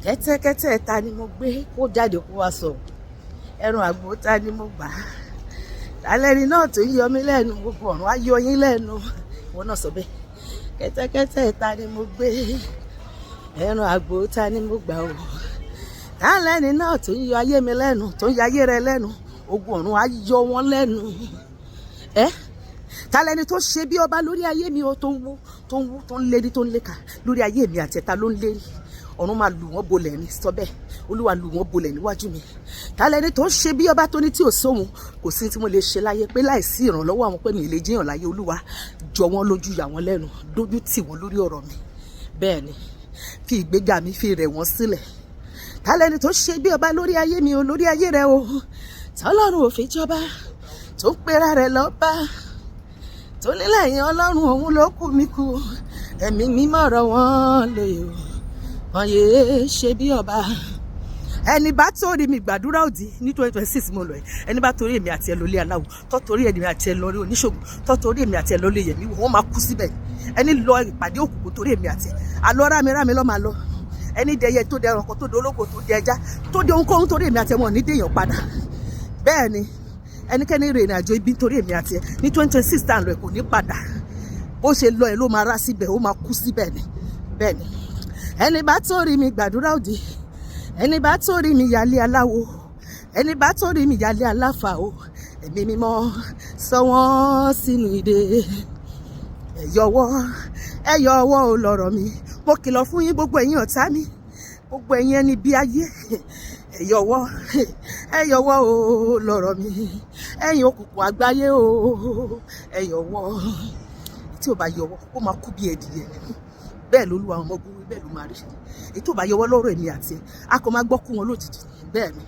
Kẹ́tẹ́kẹ́tẹ́ ta ni mo gbé kó jáde kó wá sọ, ẹran àgbò ta ni mo gbà, alẹ́ni náà tó ń yọ mí lẹ́nu, gbogbo ọ̀run á yọ yín lẹ́nu, ìwọ náà sọ bẹ́ẹ̀. Kẹ́tẹ́kẹ́tẹ́ ta ni mo gbé, ẹran àgbò ta ni mo gbà o, alẹ́ni náà tó ń yọ ayé mi lẹ́nu, tó ń yọ ayé rẹ lẹ́nu, ogun ọ̀run á yọ wọn lẹ́nu. Talẹ́ni tó ṣe bí ọba lórí ayé mi o, tó ń wú tó ń lérí tó ń léka lórí ayé mi àti ẹ̀ta ló ń lérí, ọ̀run máa lù wọ́n bolẹ̀ ní sọ bẹ́ẹ̀, olúwa lù wọ́n bolẹ̀ níwájú mi. Talẹ́ni tó ń ṣe bí ọba tó ní tí ò sóhun, kò sí tí mo lè ṣe láyé pé láìsí ìrànlọ́wọ́ àwọn pé mi lè jẹ́yàn láyé, olúwa jọ wọ́n lójú, yà wọ́n lẹ́nu, dójú tì wọ́n lórí ọ̀rọ̀ mi. Bẹ́ẹ̀ ni, fi ìgbéga mi fi rẹ̀ wọ́n sílẹ̀. Talẹ́ni tó ṣe bí ọba lórí ayé mi o, lórí ayé rẹ o, tọ́lọ́run ò fi jọba, tó ń pera rẹ̀ lọ́ba, tó nílẹ̀ yẹn ọlọ́run òun ló kù mí kù, ẹ̀mí mímọ́ ọ̀rọ̀ wọn lóye o, wọn yéé ṣe bí ọba. Ẹni bá torí mi gbàdúrà òdì ní 2026 mo lọ ẹ, ẹni bá torí èmi àti ẹ lọ lé aláwo, tó torí èmi àti ẹ lọ rí oníṣègùn, tó torí èmi àti ẹ lọ lé yẹmí wò, wọn máa kú síbẹ̀. Ẹni lọ ìpàdé òkùnkùn torí èmi àti ẹ, àlọ́ rámi lọ́ máa lọ. Ẹni dẹyẹ tó dẹ ẹranko tó dẹ ológo tó dẹ ẹja tó dẹ ohunkóhun torí èmi àti ẹ, wọn ò ní déèyàn padà. Bẹ́ẹ̀ ni, ẹnikẹ́ni rìn àjò ibi torí èmi àti ẹ ní 2026 tá à ń lọ ẹ kò ní padà. Bó ṣe lọ ẹ ló máa rá síbẹ̀, ó máa kú síbẹ̀ ni. Bẹ́ẹ̀ ni, ẹni bá torí mi gbàdúrà òdì, ẹni bá torí mi yálé aláwo, ẹni bá torí mi yálé aláfà o, ẹ̀mí mímọ́ sọ wọ́n sínú ìdè. ẹ yọwọ́ o lọ̀rọ̀ mi, mo kìlọ̀ fún yín gbogbo ẹ̀yin ọ̀tá mi, gbogbo ẹ̀yin ẹni bí ayé, ẹ yọwọ́ o lọ̀rọ̀ mi, ẹ̀yin òkùnkùn àgbáyé o, ẹ yọwọ́. Tí ò bá yọwọ́ ó máa kú bí ẹdìyẹ. Bẹ́ẹ̀ lolúwa àwọn ọmọ ogun bẹ́ẹ̀ ló máa rí. Èyí tó bá yọwọ́ lọ́rọ̀ èmi àti ẹ, a kò máa gbọ́ kú wọn lójijì. Bẹ́ẹ̀ ni,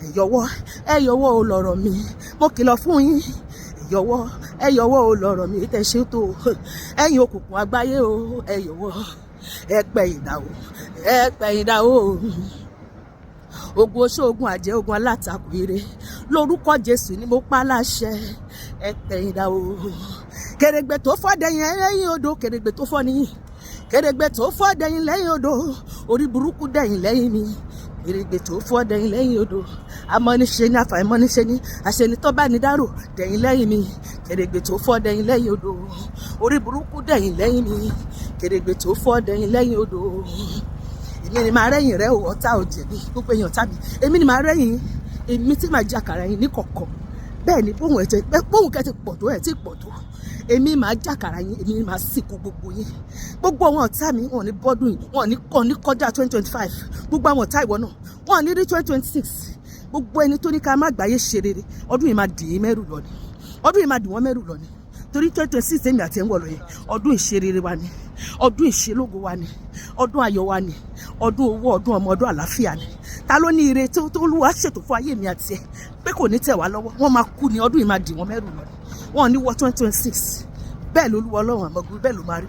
ẹ yọwọ́ o lọ̀rọ̀ mi, mo kìlọ̀ fún yín, ẹ yọwọ́ o lọ̀rọ̀ mi, tẹ̀ ṣe tó, ẹ̀yin òkùnkùn àgbáyé o, ẹ yọwọ́, ẹ pẹ̀yìn dà o. Ogun oṣó, ogun àjẹ́, ogun alátakò ire, lórúkọ Jésù ni mo pa láṣẹ, ẹ pẹ̀yìn dà o. Kèrègbè tó fọ́ dẹ̀yìn lẹ́yìn odò, kèrègbè tó fọ́ nìyí, kèrègbè tó fọ́ dẹ̀yìn lẹ́yìn odò, orí burúkú dẹ̀yìn lẹ́yìn mi, kèrègbè tó fọ́ dẹ̀yìn lẹ́yìn odò, amọ́niṣe ní àfàìmọ́niṣe ní àṣẹni tó bá ní dárò dẹ̀yìn lẹ́yìn mi, kèrègbè tó fọ́ dẹ̀yìn lẹ́yìn odò, orí burúkú dẹ̀yìn lẹ́yìn mi, kèrègbè tó fọ́ dẹ̀yìn lẹ́yìn odò. Èmi ni màá rẹ́yìn rẹ o, ọ̀tá ò jẹ̀bi, gbogbo èèyàn ọ̀tá mi, èmi ni màá rẹ́yìn, èmi tí màá jàkàrà yín ní kọ̀kọ̀. Bẹ́ẹ̀ ni, bóhùn kẹ́ ti pọ̀ tó ẹ̀ tí pọ̀ tó, èmi máa jàkàrà yín, èmi máa sìnkú gbogbo yín. Gbogbo àwọn ọ̀tá mi wọn ní bọ́dún yìí, wọn ní kọjá 2025. Gbogbo àwọn ọ̀tá ìwọ náà wọn ní rí 2026. Gbogbo ẹni tó ní ká má gbáyé ṣe rere, ọdún yìí máa dì í mẹ́rù lọ ni, ọdún yìí máa dì wọ́n mẹ́rù lọ ni. Torí 2026 èmi àti ẹ̀ ń wọ̀ lọ yẹn, ọdún ìṣerere wa ni, ọdún ìṣelógo wa ni, ọdún ayọ̀ wa ni, ọdún owó, ọdún ọmọ, ọdún àlàáfíà ni. Ta ló ní ire tó Olúwa ṣètò fún ayé mi àti ẹ pé kò ní tẹ̀ wá lọ́wọ́? Wọ́n máa kú ni, ọdún yìí máa dì wọ́n mẹ́rù lọ ni, wọn ò ní wọ 2026. Bẹ́ẹ̀ lolúwa ọlọ́run àmọ́gun, bẹ́ẹ̀ ló máa rí.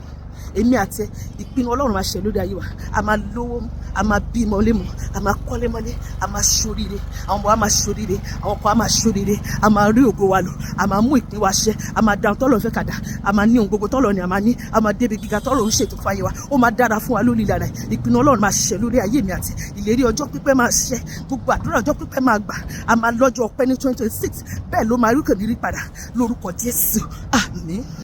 Èmi àti ẹ, ìpinnu ọlọ́run máa ṣẹ lórí ayé wa, a máa lówó, a máa bímọ lémọ, a máa kọ́lé mọ́lé, a máa ṣoríire, àwọn ọmọ wa máa ṣoríire, àwọn ọkọ wa máa ṣoríire, a máa rí ògo wa lò, a máa mú ìpín wa ṣẹ, a máa dáhùn tọ́lọ̀ fẹ́ kàdá, a máa ní ohun gbogbo tọ́lọ̀ ni a máa ní, a máa débi gíga tọ́lọ̀ ń ṣètò fún ayé wa, ó máa dára fún wa lórí ìlànà. Ìpinnu ọlọ́run máa ṣẹ lórí ayé mi àti ìlérí ọjọ́ pípẹ́ máa ṣẹ, gbogbo àdúrà ọjọ́ pípẹ́ máa gbà, a máa lọ́jọ́ ọpẹ́ ní 2026. Bẹ́ẹ̀ ló máa rí, kò ní rí padà lórúkọ Jésù. Àmín.